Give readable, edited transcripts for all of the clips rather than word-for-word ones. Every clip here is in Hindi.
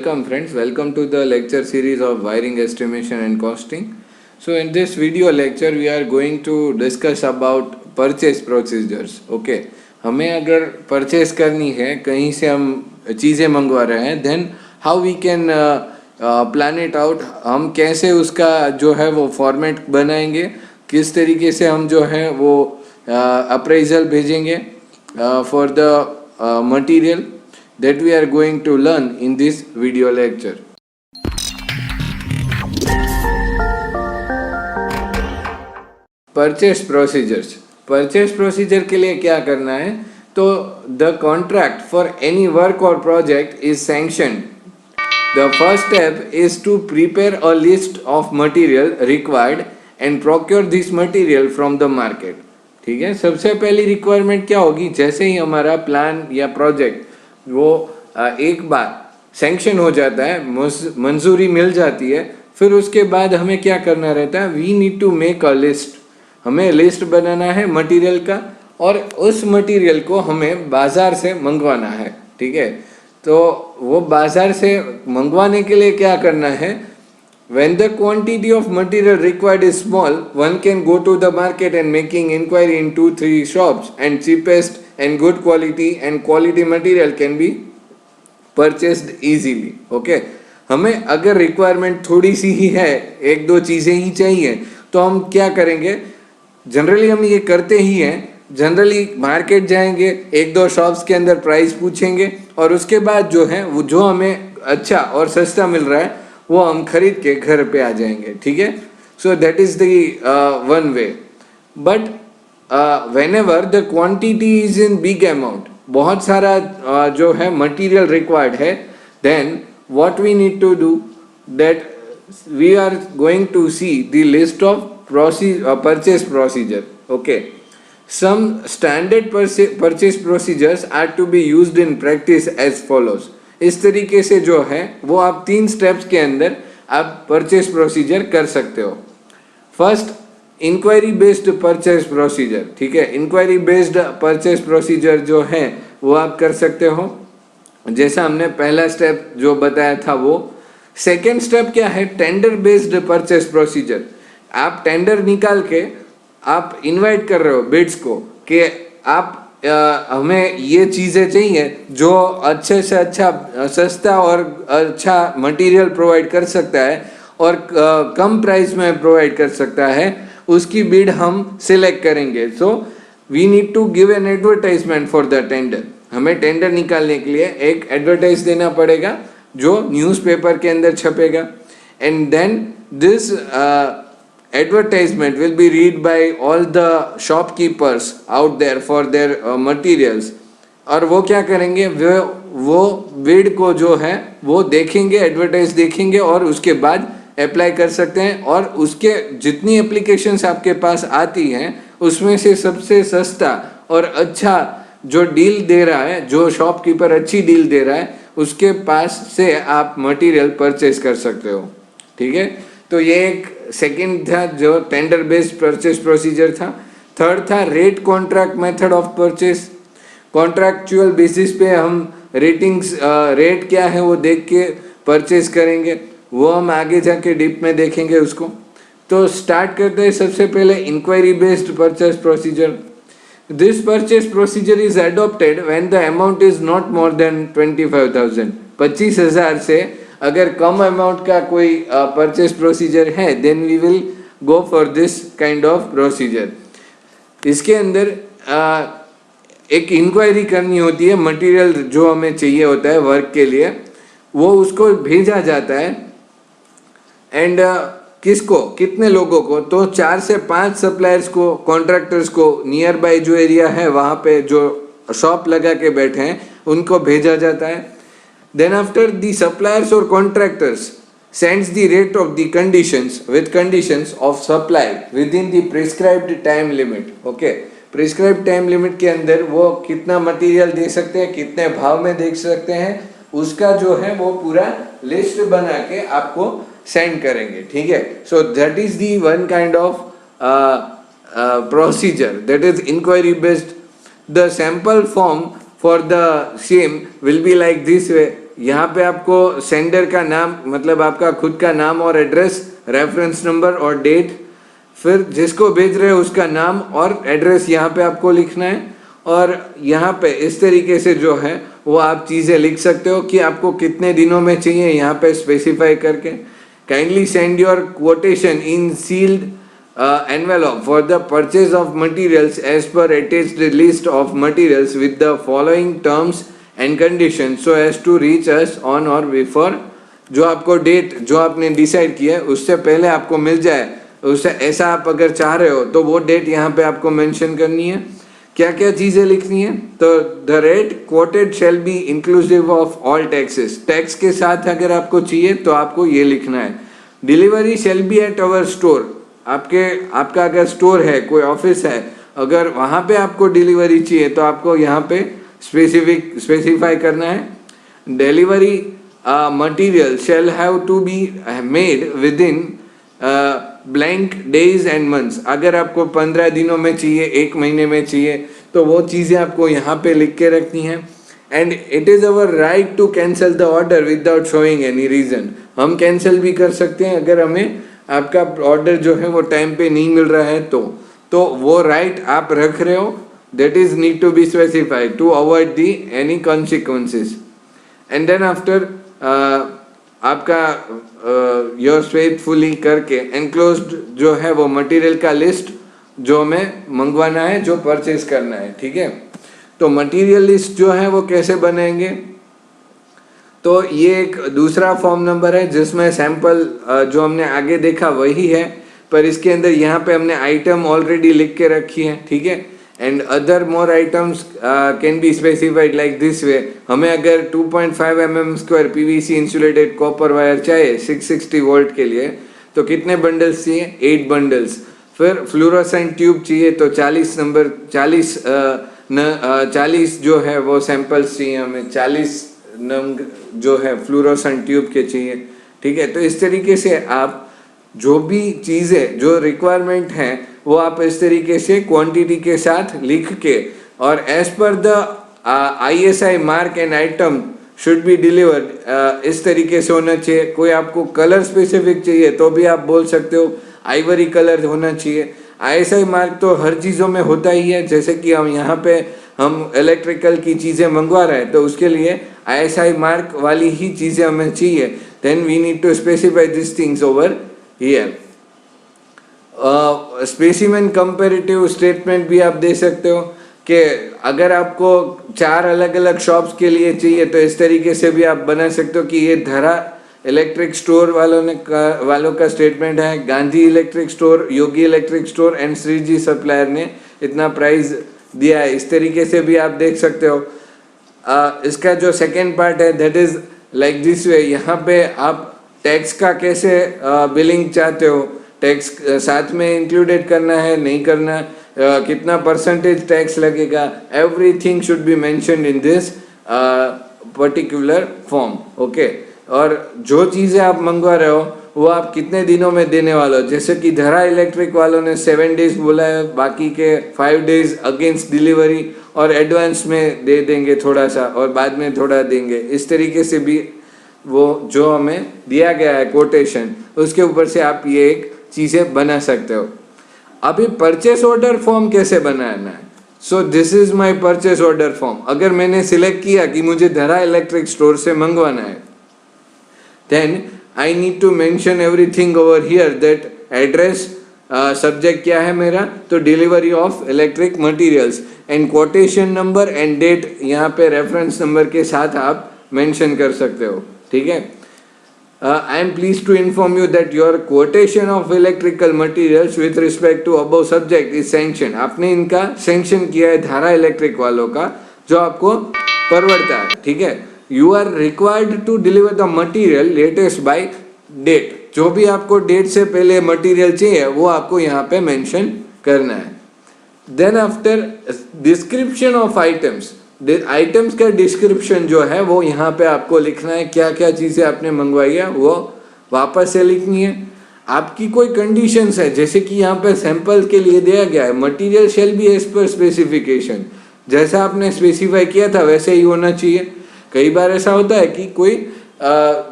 welcome friends. Welcome to the lecture series of wiring estimation and costing. So in this video lecture we are going to discuss about purchase procedures. Okay, हमें अगर परचेस करनी है, कहीं से हम चीज़ें मंगवा रहे हैं, then how we can plan it out, हम कैसे उसका जो है वो फॉर्मेट बनाएंगे, किस तरीके से हम जो है वो अप्रेजल भेजेंगे for the material that we are going to learn in this video lecture. Purchase procedures, purchase procedure के लिए क्या करना है, तो the contract for any work और project is sanctioned. The first step is to prepare a list of material required and procure this material from the market. ठीक है, सबसे पहली रिक्वायरमेंट क्या होगी, जैसे ही हमारा प्लान या प्रोजेक्ट वो एक बार सैंक्शन हो जाता है, मंजूरी मिल जाती है, फिर उसके बाद हमें क्या करना रहता है, we need to make a list. हमें लिस्ट बनाना है मटेरियल का और उस मटेरियल को हमें बाज़ार से मंगवाना है. ठीक है, तो वो बाज़ार से मंगवाने के लिए क्या करना है, when the quantity of material required is small, one can go to the market and making inquiry in 2-3 shops and cheapest and good quality material can be purchased easily. Okay, हमें अगर रिक्वायरमेंट थोड़ी सी ही है, एक दो चीज़ें ही चाहिए, तो हम क्या करेंगे, जनरली हम ये करते ही हैं, जनरली मार्केट जाएंगे, एक दो शॉप्स के अंदर प्राइस पूछेंगे और उसके बाद जो है वो जो हमें अच्छा और सस्ता मिल रहा है वो हम खरीद के घर पे आ जाएंगे. ठीक है, so that is the one way. But whenever the quantity is in big amount, बहुत सारा जो है मटेरियल रिक्वायर्ड है, then what we need to do, that we are going to see the list of purchase procedure. Okay, some standard purchase procedures are to be used in practice as follows. इस तरीके से जो है वो आप 3 स्टेप्स के अंदर आप परचेस प्रोसीजर कर सकते हो. First, inquiry based purchase procedure. ठीक है, इंक्वायरी बेस्ड परचेस प्रोसीजर जो है वो आप कर सकते हो, जैसा हमने पहला स्टेप जो बताया था वो. सेकेंड स्टेप क्या है, टेंडर बेस्ड परचेस प्रोसीजर. आप टेंडर निकाल के आप इनवाइट कर रहे हो बिड्स को कि आप हमें ये चीज़ें चाहिए जो अच्छे से अच्छा सस्ता और अच्छा मटेरियल प्रोवाइड कर सकता है और कम प्राइस में प्रोवाइड कर सकता है, उसकी बिड हम सिलेक्ट करेंगे. So we need to give an advertisement for the tender. हमें टेंडर निकालने के लिए एक एडवर्टाइज देना पड़ेगा जो न्यूज़पेपर के अंदर छपेगा, and then this advertisement will be read by all the shopkeepers out there for their materials. और वो क्या करेंगे, वो बिड को जो है वो देखेंगे, एडवर्टाइज देखेंगे और उसके बाद अप्लाई कर सकते हैं. और उसके जितनी एप्लीकेशंस आपके पास आती हैं उसमें से सबसे सस्ता और अच्छा जो डील दे रहा है, जो शॉपकीपर अच्छी डील दे रहा है, उसके पास से आप मटेरियल परचेज कर सकते हो. ठीक है, तो ये एक सेकंड था जो टेंडर बेस्ड परचेस प्रोसीजर था. थर्ड था rate contract method of purchase. Contractual basis पे हम रेटिंग्स रेट क्या है वो देख के परचेस करेंगे, वो हम आगे जाके डीप में देखेंगे उसको. तो स्टार्ट करते हैं सबसे पहले inquiry based purchase procedure. This purchase procedure is adopted when the amount is not more than 25,000. 25,000 से अगर कम अमाउंट का कोई परचेस प्रोसीजर है, then we will go for this kind of procedure. इसके अंदर एक इंक्वायरी करनी होती है, मटेरियल जो हमें चाहिए होता है वर्क के लिए वो उसको भेजा जाता है. एंड किसको, कितने लोगों को, तो 4 से 5 सप्लायर्स को, कॉन्ट्रैक्टर्स को, नियर बाय जो एरिया है वहाँ पे जो शॉप लगा के बैठे हैं उनको भेजा जाता है. Then after the suppliers or contractors sends the rate of the conditions with conditions of supply within the prescribed time limit. Okay, prescribed time limit के अंदर वो कितना मटेरियल दे सकते हैं, कितने भाव में दे सकते हैं, उसका जो है वो पूरा लिस्ट बना के आपको सेंड करेंगे. ठीक है, so that is the one kind of procedure, that is inquiry based. The sample form for the same will be like this way. यहाँ पे आपको सेंडर का नाम मतलब आपका खुद का नाम और एड्रेस, रेफरेंस नंबर और डेट, फिर जिसको भेज रहे हो उसका नाम और एड्रेस यहाँ पे आपको लिखना है। और यहाँ पे इस तरीके से जो है वो आप चीज़ें लिख सकते हो कि आपको कितने दिनों में चाहिए, यहाँ पे स्पेसिफाई करके। Kindly send your quotation in sealed envelope for the purchase of materials as per attached list of materials with the following terms and conditions so as to reach us on or before। जो आपको डेट जो आपने डिसाइड किया है उससे पहले आपको मिल जाए, उससे ऐसा आप अगर चाह रहे हो तो वो डेट यहाँ पे आपको मेंशन करनी है। क्या क्या चीज़ें लिखनी है, तो the rate coated shall be inclusive of all taxes, tax के साथ अगर आपको चाहिए तो आपको ये लिखना है। Delivery shall be at our store, आपका अगर स्टोर है, कोई ऑफिस है, अगर वहाँ पे आपको डिलीवरी चाहिए तो आपको यहाँ पे स्पेसिफाई करना है। Delivery material shall have to be made within blank days and months, अगर आपको 15 दिनों में चाहिए, 1 महीने में चाहिए, तो वो चीज़ें आपको यहाँ पे लिख के रखनी है। And it is our right to cancel the order without showing any reason, हम कैंसिल भी कर सकते हैं अगर हमें आपका ऑर्डर जो है वो टाइम पे नहीं मिल रहा है तो वो राइट आप रख रहे हो, that is need to be specified to avoid the any consequences. And then after आपका योर फेथफुली करके एनक्लोज्ड जो है वो मटेरियल का लिस्ट जो हमें मंगवाना है, जो परचेज करना है, ठीक है। तो मटेरियल लिस्ट जो है वो कैसे बनाएंगे, तो ये एक दूसरा फॉर्म नंबर है जिसमें सैंपल जो हमने आगे देखा वही है, पर इसके अंदर यहाँ पे हमने आइटम ऑलरेडी लिख के रखी है, ठीक है। And other more items can be specified like this way. हमें अगर 2.5 mm² PVC insulated copper wire चाहिए 660 वोल्ट के लिए, तो कितने बंडल्स चाहिए, 8 बंडल्स। फिर फ्लोरोसेंट ट्यूब चाहिए तो 40 जो है वो सैंपल्स चाहिए हमें, 40 नंग जो है फ्लोरोसेंट ट्यूब के चाहिए, ठीक है। तो इस तरीके से आप जो भी चीज़ें जो रिक्वायरमेंट है वो आप इस तरीके से क्वांटिटी के साथ लिख के, और as per the ISI mark and item should be delivered, इस तरीके से होना चाहिए। कोई आपको कलर स्पेसिफिक चाहिए तो भी आप बोल सकते हो आइवरी कलर होना चाहिए। ISI मार्क तो हर चीज़ों में होता ही है, जैसे कि हम यहाँ पे हम इलेक्ट्रिकल की चीज़ें मंगवा रहे हैं तो उसके लिए ISI मार्क वाली ही चीज़ें हमें चाहिए। Then we need to specify this things over here. Specimen comparative statement भी आप दे सकते हो कि अगर आपको 4 अलग अलग शॉप्स के लिए चाहिए तो इस तरीके से भी आप बना सकते हो कि ये धरा इलेक्ट्रिक स्टोर वालों का स्टेटमेंट है, Gandhi electric store, Yogi electric store and Shreeji supplier ने इतना प्राइस दिया है, इस तरीके से भी आप देख सकते हो। इसका जो सेकेंड पार्ट है that is like this way. यहाँ पे आप टैक्स का कैसे बिलिंग चाहते हो, टैक्स साथ में इंक्लूडेड करना है, नहीं करना, कितना परसेंटेज टैक्स लगेगा, everything should be mentioned in this particular form, okay. और जो चीज़ें आप मंगवा रहे हो वो आप कितने दिनों में देने वाले हो, जैसे कि धरा इलेक्ट्रिक वालों ने 7 डेज बोला है, बाकी के 5 डेज अगेंस्ट डिलीवरी और एडवांस में दे देंगे थोड़ा सा और बाद में थोड़ा देंगे, इस तरीके से भी वो जो हमें दिया गया है कोटेशन उसके ऊपर से आप ये एक चीज़ें बना सकते हो। अभी परचेस ऑर्डर फॉर्म कैसे बनाना है, so this is my purchase order form. अगर मैंने सिलेक्ट किया कि मुझे धरा इलेक्ट्रिक स्टोर से मंगवाना है, then I need to mention everything over here, that address, subject क्या है मेरा, तो delivery of electric materials, and quotation number and date यहाँ पे रेफरेंस नंबर के साथ आप मेंशन कर सकते हो, ठीक है। I am pleased to inform you that your quotation of electrical materials with respect to above subject is sanctioned। आपने इनका सैंक्शन किया है धारा इलेक्ट्रिक वालों का, जो आपको परवड़ता है, ठीक है। You are required to deliver the material latest by date। जो भी आपको डेट से पहले मटेरियल चाहिए वो आपको यहाँ पे मेंशन करना है। Then after description of items, items का डिस्क्रिप्शन जो है वो यहाँ पे आपको लिखना है, क्या क्या चीज़ें आपने मंगवाई है वो वापस से लिखनी है। आपकी कोई कंडीशंस है, जैसे कि यहाँ पे सैंपल के लिए दिया गया है material shall be as per specification, जैसा आपने स्पेसिफाई किया था वैसे ही होना चाहिए। कई बार ऐसा होता है कि कोई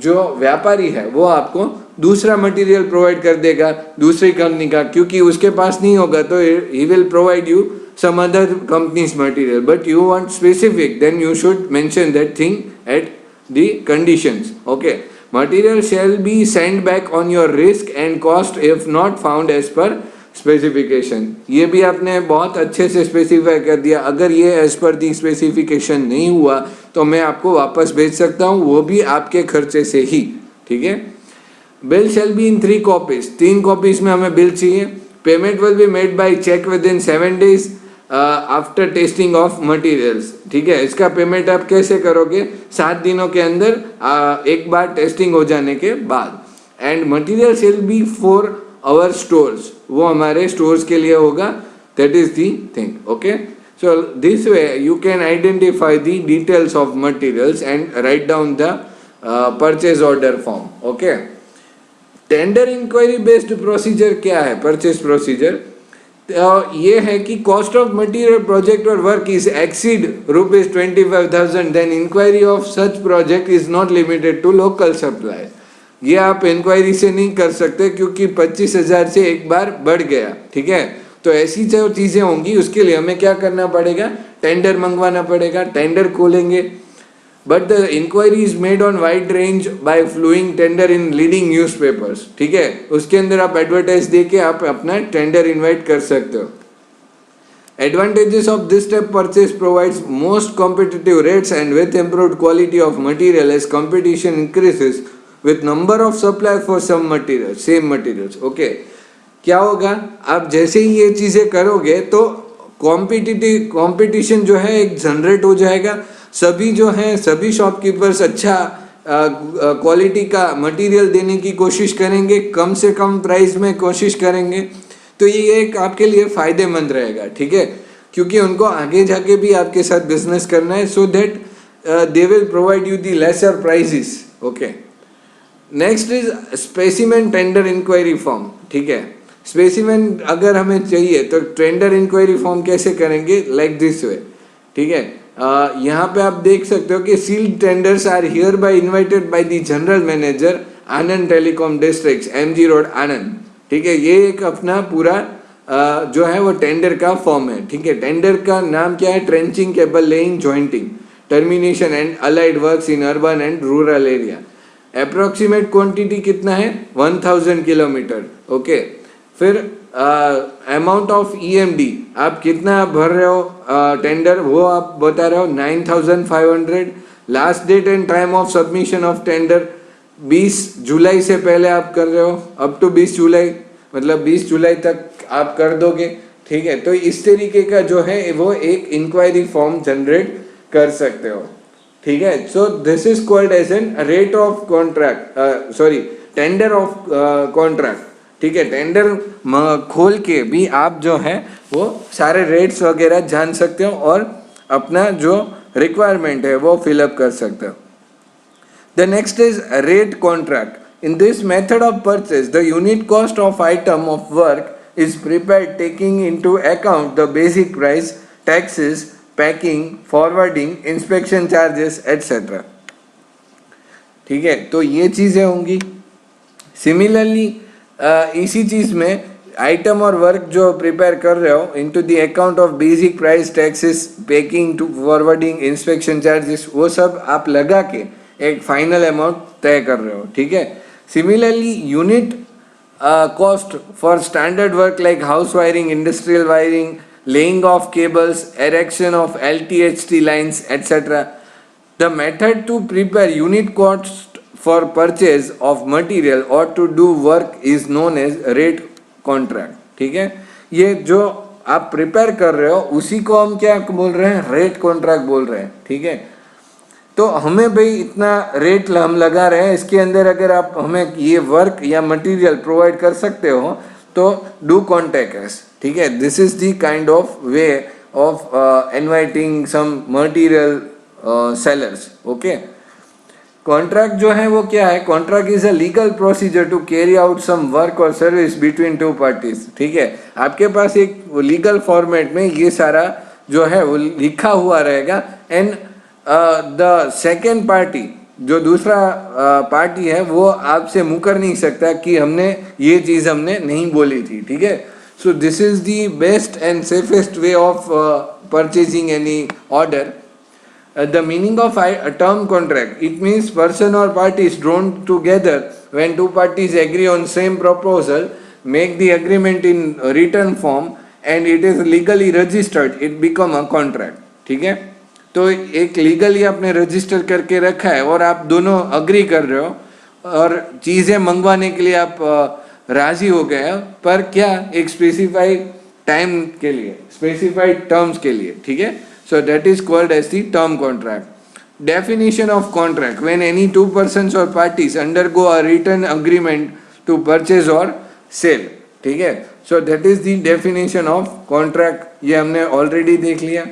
जो व्यापारी है वो आपको दूसरा मटेरियल प्रोवाइड कर देगा दूसरी कंपनी का, क्योंकि उसके पास नहीं होगा तो he will provide you some other company's material, but you want specific, then you should mention that thing at the conditions. Okay, material shall be sent back on your risk and cost if not found as per specification. ये भी आपने बहुत अच्छे से स्पेसिफाई कर दिया, अगर ये एज पर दी स्पेसिफिकेशन नहीं हुआ तो मैं आपको वापस भेज सकता हूँ, वो भी आपके खर्चे से ही, ठीक है। Bill shall be in 3 copies, 3 copies में हमें बिल चाहिए। Payment will be made by cheque within 7 days after testing of materials, ठीक है। इसका पेमेंट आप कैसे करोगे, 7 दिनों के अंदर एक बार टेस्टिंग हो जाने के बाद। And material shall be for our stores, वो हमारे स्टोर्स के लिए होगा, that is the thing, okay. So this way you can identify the details of materials and write down the purchase order form, okay. Tender inquiry based procedure क्या है, परचेज प्रोसीजर ये है कि कॉस्ट ऑफ मटेरियल प्रोजेक्ट और work is exceed ₹25,000 then inquiry of such project is not limited to local supply. ये आप इंक्वायरी से नहीं कर सकते क्योंकि 25,000 से एक बार बढ़ गया, ठीक है। तो ऐसी जो चीज़ें होंगी उसके लिए हमें क्या करना पड़ेगा, टेंडर मंगवाना पड़ेगा, टेंडर खोलेंगे। But the inquiry is made on wide range by floating tender in leading newspapers, ठीक है। उसके अंदर आप एडवर्टाइज दे के आप अपना टेंडर इनवाइट कर सकते हो। Advantages of this type purchase provides most competitive rates and with improved quality of material as competition increases with number of supply for some material same materials, okay. क्या होगा, आप जैसे ही ये चीज़ें करोगे तो कॉम्पिटिशन जो है एक जनरेट हो जाएगा, सभी जो हैं सभी शॉपकीपर्स अच्छा क्वालिटी का मटेरियल देने की कोशिश करेंगे, कम से कम प्राइस में कोशिश करेंगे, तो ये एक आपके लिए फ़ायदेमंद रहेगा, ठीक है, क्योंकि उनको आगे जाके भी आपके साथ बिजनेस करना है, so that they will provide you the lesser prices, okay. Next is specimen tender inquiry form, ठीक है। स्पेसिमेन अगर हमें चाहिए तो टेंडर इंक्वायरी फॉर्म कैसे करेंगे, लाइक दिस वे, ठीक है। यहाँ पे आप देख सकते हो कि sealed tenders are hereby invited by the general manager Anand telecom district MG road Anand, ठीक है। ये एक अपना पूरा जो है वो टेंडर का फॉर्म है, ठीक है। टेंडर का नाम क्या है, trenching cable laying jointing termination and allied works in urban and rural area. Approximate quantity कितना है, 1000 किलोमीटर, ओके। फिर अमाउंट ऑफ EMD आप कितना भर रहे हो टेंडर, वो आप बता रहे हो 9,500। Last date and time of submission of tender 20 जुलाई से पहले आप कर रहे हो, अप टू 20 जुलाई, मतलब 20 जुलाई तक आप कर दोगे, ठीक है। तो इस तरीके का जो है वो एक इंक्वायरी फॉर्म जनरेट कर सकते हो, ठीक है। So this is called as an rate of contract, sorry tender of contract, ठीक है। टेंडर खोल के भी आप जो है वो सारे रेट्स वगैरह जान सकते हो और अपना जो रिक्वायरमेंट है वो फिलअप कर सकते हो। The next is rate contract. In this method of purchase the unit cost of item of work is prepared taking into account the basic price, taxes, packing, forwarding, inspection charges etcetera, ठीक है। तो ये चीज़ें होंगी। सिमिलरली इसी चीज़ में आइटम और वर्क जो प्रिपेयर कर रहे हो into the account of basic price, taxes, packing, to forwarding, inspection charges, वो सब आप लगा के एक फाइनल अमाउंट तय कर रहे हो, ठीक है। Similarly unit cost for standard work like house wiring, industrial wiring, laying of cables, erection of LTHT lines, etc. The method to prepare unit cost for purchase of material or to do work is known as rate contract, ठीक है। ये जो आप प्रिपेयर कर रहे हो उसी को हम क्या बोल रहे हैं, रेट कॉन्ट्रैक्ट बोल रहे हैं, ठीक है। तो हमें भाई इतना रेट हम लगा रहे हैं, इसके अंदर अगर आप हमें ये वर्क या मटेरियल प्रोवाइड कर सकते हो तो डू कॉन्टैक्ट अस, ठीक है। This is the kind of way of inviting some material sellers, okay. Contract जो है वो क्या है, contract is a legal procedure to carry out some work और सर्विस बिटवीन टू पार्टीज, ठीक है। आपके पास एक लीगल फॉर्मेट में ये सारा जो है वो लिखा हुआ रहेगा एंड द सेकेंड पार्टी, जो दूसरा पार्टी है, वो आपसे मुकर नहीं सकता कि हमने ये चीज़ हमने नहीं बोली थी, ठीक है. So this is the best and safest way of purchasing any order. The meaning of a term contract, it means person or parties drawn together when two parties agree on same proposal, make the agreement in written form and it is legally registered, it become a contract. ठीक है. तो एक लीगली आपने रजिस्टर करके रखा है और आप दोनों अग्री कर रहे हो और चीज़ें मंगवाने के लिए आप राजी हो गए हो, पर क्या एक स्पेसिफाइड टाइम के लिए, स्पेसिफाइड टर्म्स के लिए, ठीक है. So that is called as the term contract. Definition of contract: when any two persons or parties undergo a written agreement to purchase or sell. ठीक है. So that is the definition of contract. ये हमने already देख लिया.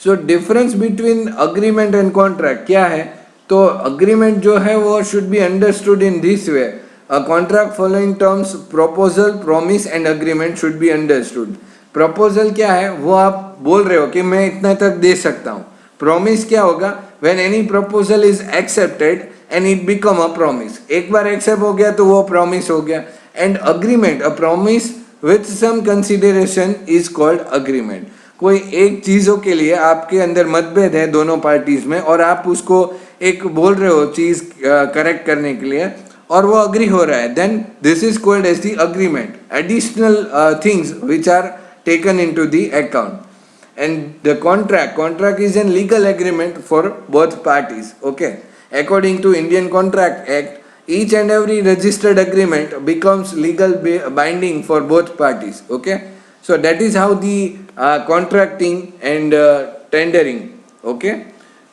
So difference between agreement and contract क्या है? तो agreement जो है वो should be understood in this way. A contract following terms proposal, promise and agreement should be understood. Proposal क्या है? वो आप बोल रहे हो कि मैं इतना तक दे सकता हूँ. प्रॉमिस क्या होगा? When any proposal is accepted and it become a promise. एक बार एक्सेप्ट हो गया तो वो प्रॉमिस हो गया. And agreement, a promise with some consideration is called agreement. कोई एक चीज़ों के लिए आपके अंदर मतभेद है दोनों पार्टीज में और आप उसको एक बोल रहे हो चीज़ करेक्ट करने के लिए और वो अग्री हो रहा है, then this is called as the agreement. Additional things which are taken into the account. And the contract is a legal agreement for both parties. Okay, according to Indian Contract Act, each and every registered agreement becomes legal binding for both parties. Okay, so that is how the contracting and tendering. Okay,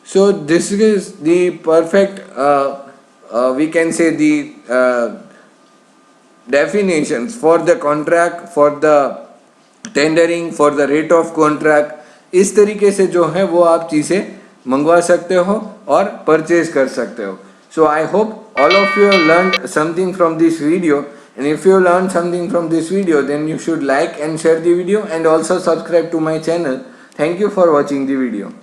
so this is the perfect we can say the definitions for the contract, for the tendering, for the rate of contract. इस तरीके से जो है वो आप चीज़ें मंगवा सकते हो और परचेज कर सकते हो. So I hope all of you have learned something from this video, and if you learn something from this video then you should like and share the video and also subscribe to my channel. Thank you for watching the video.